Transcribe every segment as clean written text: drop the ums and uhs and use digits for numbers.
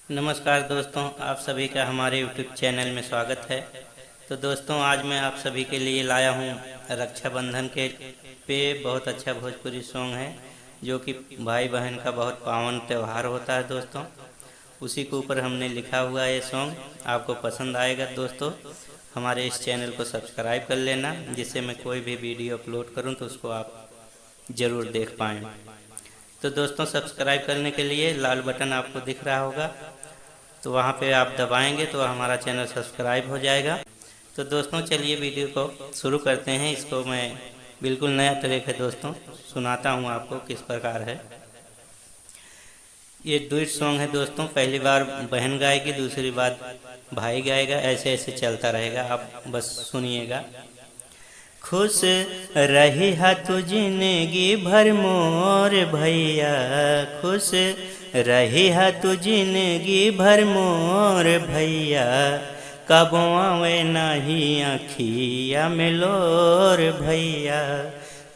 नमस्कार दोस्तों, आप सभी का हमारे YouTube चैनल में स्वागत है। तो दोस्तों, आज मैं आप सभी के लिए लाया हूँ रक्षाबंधन के पे बहुत अच्छा भोजपुरी सॉन्ग है, जो कि भाई बहन का बहुत पावन त्यौहार होता है। दोस्तों, उसी के ऊपर हमने लिखा हुआ है ये सॉन्ग। आपको पसंद आएगा दोस्तों। हमारे इस चैनल को सब्सक्राइब कर लेना, जिससे मैं कोई भी वीडियो अपलोड करूँ तो उसको आप ज़रूर देख पाएँ। तो दोस्तों, सब्सक्राइब करने के लिए लाल बटन आपको दिख रहा होगा, तो वहाँ पे आप दबाएंगे तो हमारा चैनल सब्सक्राइब हो जाएगा। तो दोस्तों, चलिए वीडियो को शुरू करते हैं। इसको मैं बिल्कुल नया ट्रैक है दोस्तों, सुनाता हूँ आपको किस प्रकार है। ये डुएट सॉन्ग है दोस्तों। पहली बार बहन गाएगी, दूसरी बार भाई गाएगा, ऐसे ऐसे चलता रहेगा। आप बस सुनिएगा। खुश रही हा तू जिंदगी भर मोर भैया, खुश रही हा तू जिंदगी भर मोर भैया, कबो आवे नाही आखिया में लोर भैया,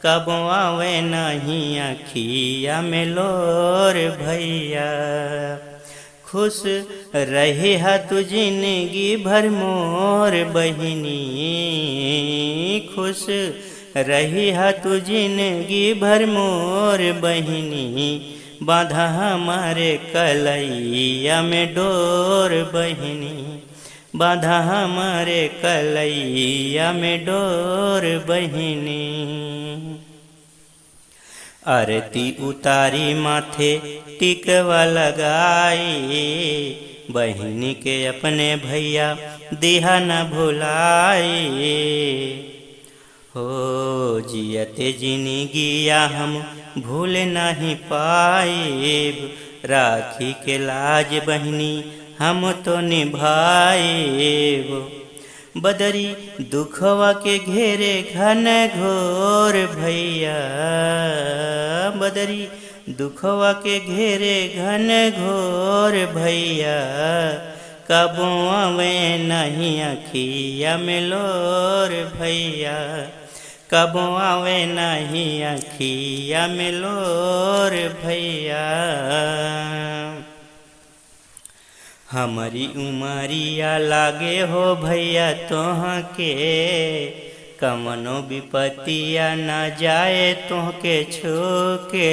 कबो आवे नाही आखिया में लोर भैया। खुश रही हा तू जिंदगी भर मोर बहिनी, खुश रही हा तू जिंदगी भर मोर बहिनी, बांधा हमारे कलैया में डोर बहिनी, बांधा हमारे कलैया में डोर बहिनी। आरती उतारी माथे टिकवा लगाई, बहिनी के अपने भैया दिहा न भुलाई। हो जियते जिंदगिया हम भूल नहीं पाएब, राखी के लाज बहिनी हम तो निभाएब। बदरी दुखवा के घेरे घन घोर भैया, बदरी दुखवा के घेरे घन घोर भैया, कबो आवे नहीं आखिया में लोर भैया, कबो आवे नहीं आखिया में लोर भैया। हमारी उमरिया लागे हो भैया तोह के, कमनो विपतिया न जाए तोह के छूके।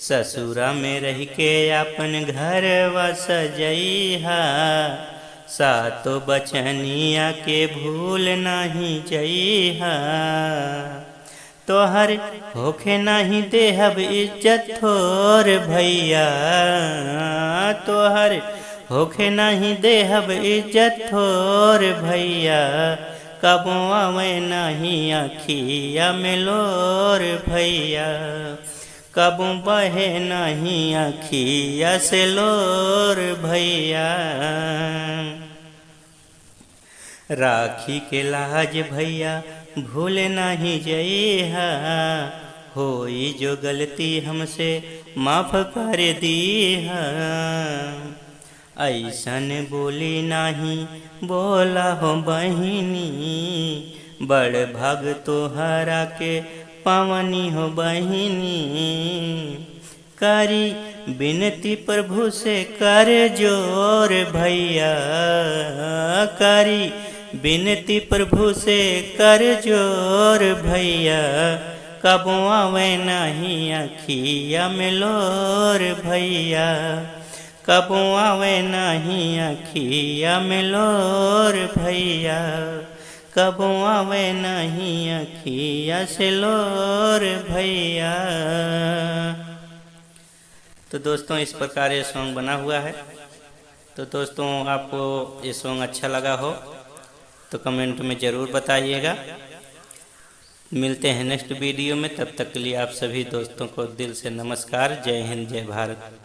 ससुरा में रह के अपन घर व सजइहा, सातो बचनिया के भूल नहीं जइहा। तोहर होखे नहीं देहब इज्जत थोर भैया, तोहर होखे नहीं देहब इज्जत थोर भैया, कबो आवे नहीं आखिया में लोर भैया, कबो बहे नहीं आखिया से लोर भैया। राखी के लाज भैया भूल नहीं जइहा, होई जो गलती हमसे माफ कर दीहा। ऐसन बोली नहीं बोला हो बहिनी, बड़ भाग तोहरा के पावनी हो बहिनी। करी बिनती प्रभु से कर जोर भैया, करी बिनती प्रभु से कर जोर भैया, कबो आवे नहीं आखिया में लोर भैया, कबो आवे नहीं आखिया में लोर भैया, कबो आवे नहीं आखिया से लोर भैया। तो दोस्तों, इस प्रकार ये सॉन्ग बना हुआ है। तो दोस्तों, आपको ये सॉन्ग अच्छा लगा हो तो कमेंट में ज़रूर बताइएगा। मिलते हैं नेक्स्ट वीडियो में, तब तक के लिए आप सभी दोस्तों को दिल से नमस्कार। जय हिंद, जय भारत।